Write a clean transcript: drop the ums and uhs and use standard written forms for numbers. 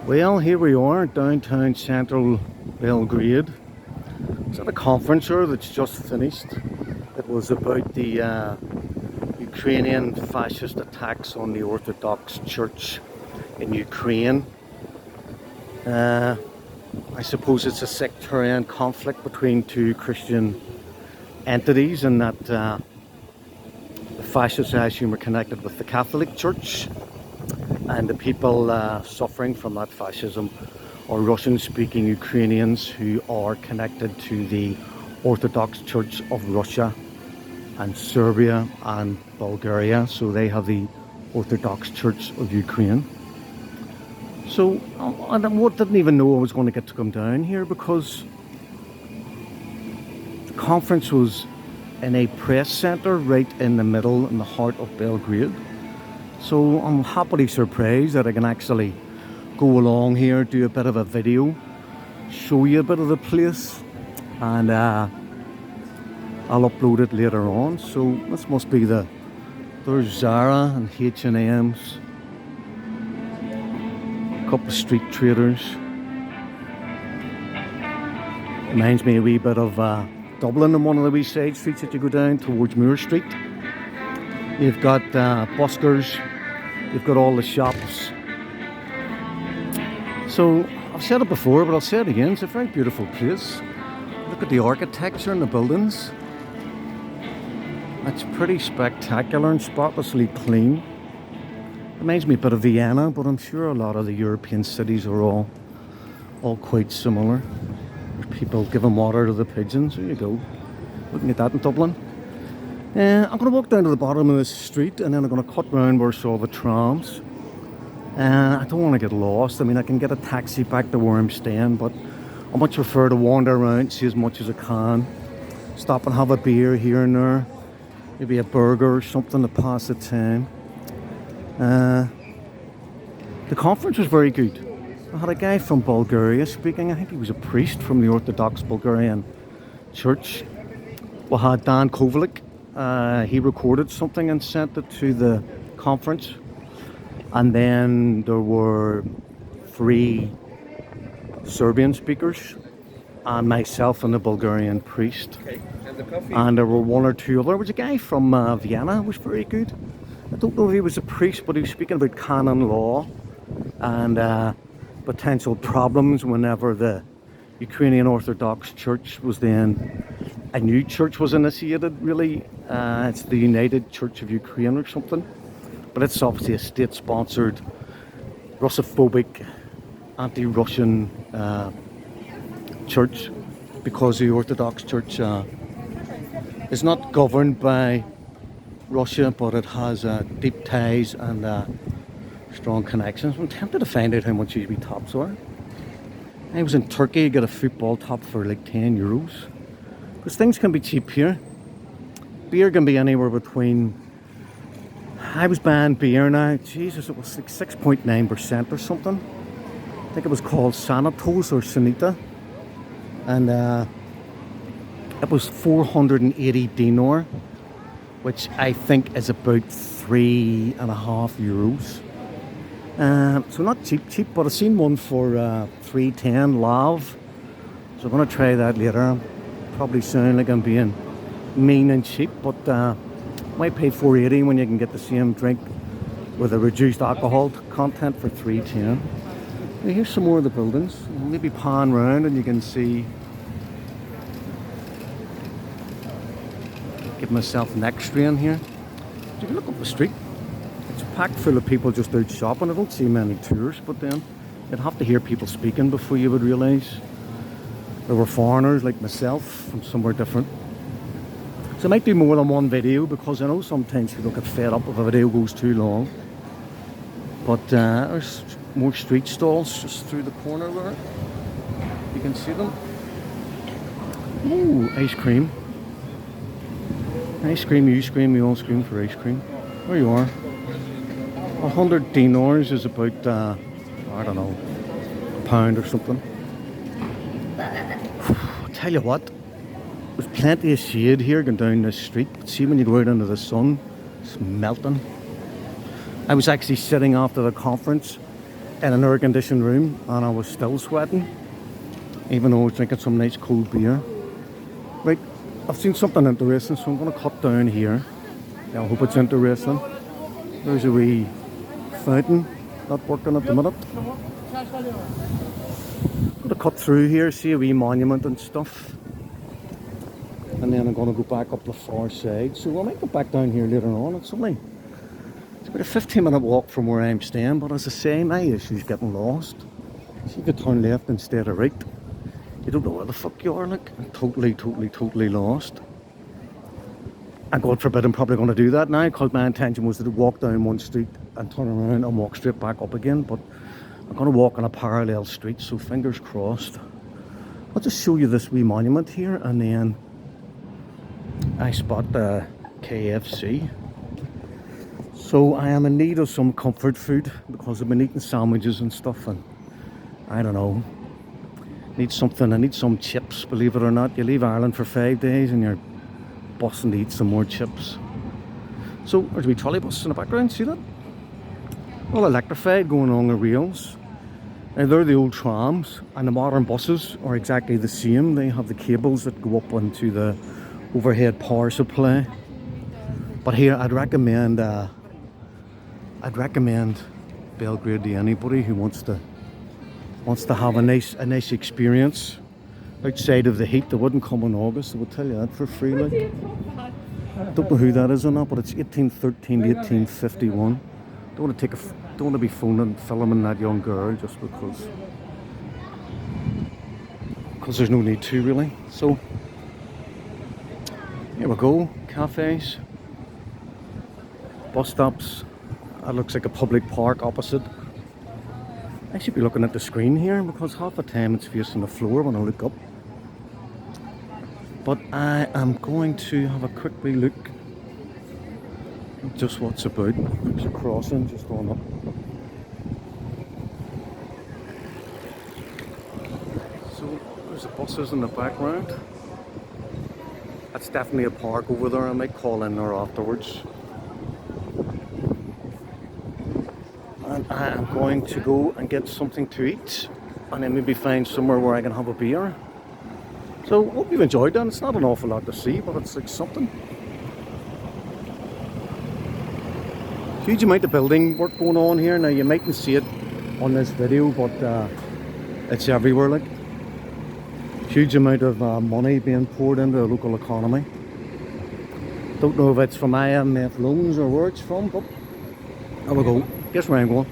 Well, here we are, downtown central Belgrade. It's at a conference here that's just finished. It was about the Ukrainian fascist attacks on the Orthodox Church in Ukraine. I suppose it's a sectarian conflict between two Christian entities, and that the fascists, I assume, are connected with the Catholic Church, and the people suffering from that fascism are Russian-speaking Ukrainians who are connected to the Orthodox Church of Russia and Serbia and Bulgaria. So they have the Orthodox Church of Ukraine. So I didn't even know I was going to get to come down here, because the conference was in a press centre right in the middle, in the heart of Belgrade. So I'm happily surprised that I can actually go along here, do a bit of a video, show you a bit of the place, and I'll upload it later on. So this must be there's Zara and H&M's, a couple of street traders. Reminds me a wee bit of Dublin, in one of the wee side streets that you go down towards Moore Street. You've got buskers, you've got all the shops. So I've said it before, but I'll say it again, it's a very beautiful place. Look at the architecture and the buildings. It's pretty spectacular and spotlessly clean. Reminds me a bit of Vienna, but I'm sure a lot of the European cities are all quite similar. There's people giving water to the pigeons. There you go. Looking at that in Dublin. I'm going to walk down to the bottom of this street, and then I'm going to cut round where I saw the trams. I don't want to get lost. I mean, I can get a taxi back to where I'm staying, but I much prefer to wander around, see as much as I can. Stop and have a beer here and there. Maybe a burger or something to pass the time. The conference was very good. I had a guy from Bulgaria speaking. I think he was a priest from the Orthodox Bulgarian Church. We had Dan Kovalik. He recorded something and sent it to the conference. And then there were 3 Serbian speakers and myself and the Bulgarian priest. Okay. And the coffee? And there were 1 or 2 other. There was a guy from Vienna who was very good. I don't know if he was a priest, but he was speaking about canon law and potential problems whenever the Ukrainian Orthodox Church was then, a new church was initiated, really. It's the United Church of Ukraine or something. But it's obviously a state-sponsored, Russophobic, anti-Russian church, because the Orthodox Church is not governed by Russia, but it has deep ties and strong connections. I'm tempted to find out how much these wee tops are. I was in Turkey, got a football top for like €10. Because things can be cheap here. Beer can be anywhere between, I was buying beer now, Jesus, it was like 6.9% or something. I think it was called Sanitos or Sanita. And it was 480 dinar, which I think is about €3.50. So not cheap, but I've seen one for $3.10 Lav. So I'm going to try that later. Probably sound like I'm being mean and cheap, but might pay $4.80 when you can get the same drink with a reduced alcohol content for $3.10. Now here's some more of the buildings. Maybe pan round and you can see. Give myself neck strain here. You can look up the street. It's packed full of people just out shopping. I don't see many tourists, but then you'd have to hear people speaking before you would realise there were foreigners like myself from somewhere different. So I might do more than one video, because I know sometimes people get fed up if a video goes too long. But there's more street stalls just through the corner there. You can see them. Ooh, ice cream. Ice cream, you scream, we all scream for ice cream. There you are. 100 dinars is about, I don't know, £1 or something. I'll tell you what, there's plenty of shade here going down this street. But see, when you go out into the sun, it's melting. I was actually sitting after the conference in an air-conditioned room, and I was still sweating, even though I was drinking some nice cold beer. Right, I've seen something interesting, so I'm going to cut down here. Yeah, I hope it's interesting. There's a wee fountain not working at the minute. I'm going to cut through here, see a wee monument and stuff. And then I'm going to go back up the far side. So I might go back down here later on. It's about a 15-minute walk from where I'm staying. But as I say, my issue is getting lost. So you could turn left instead of right. You don't know where the fuck you are, like. I'm totally lost. And God forbid I'm probably going to do that now, because my intention was to walk down one street and turn around and walk straight back up again. But I'm going to walk on a parallel street, so fingers crossed. I'll just show you this wee monument here, and then I spot the KFC. So I am in need of some comfort food because I've been eating sandwiches and stuff, and I don't know, I need some chips, believe it or not. You leave Ireland for 5 days and you're busting to eat some more chips. So there's a wee trolley bus in the background, see that? All electrified, going along the rails. Now they're the old trams, and the modern buses are exactly the same. They have the cables that go up onto the overhead power supply. But here I'd recommend Belgrade to anybody who wants to have a nice experience outside of the heat. They wouldn't come in August, I would tell you that for free. Like, don't know who that is or not, but it's 1813 to 1851. Don't want to be filming that young girl just because there's no need to, really. So here we go, cafes, bus stops. That looks like a public park opposite. I should be looking at the screen here because half the time it's facing the floor when I look up. But I am going to have a quick wee look at just what's about. There's a crossing just on up. So there's the buses in the background. That's definitely a park over there. I might call in there afterwards. And I am going to go and get something to eat, and then maybe find somewhere where I can have a beer. So hope you've enjoyed that. It's not an awful lot to see, but it's like something. Huge amount of building work going on here. Now you mightn't see it on this video, but it's everywhere. Like, huge amount of money being poured into the local economy. Don't know if it's from IMF loans or where it's from, but there we go. Guess where I'm going.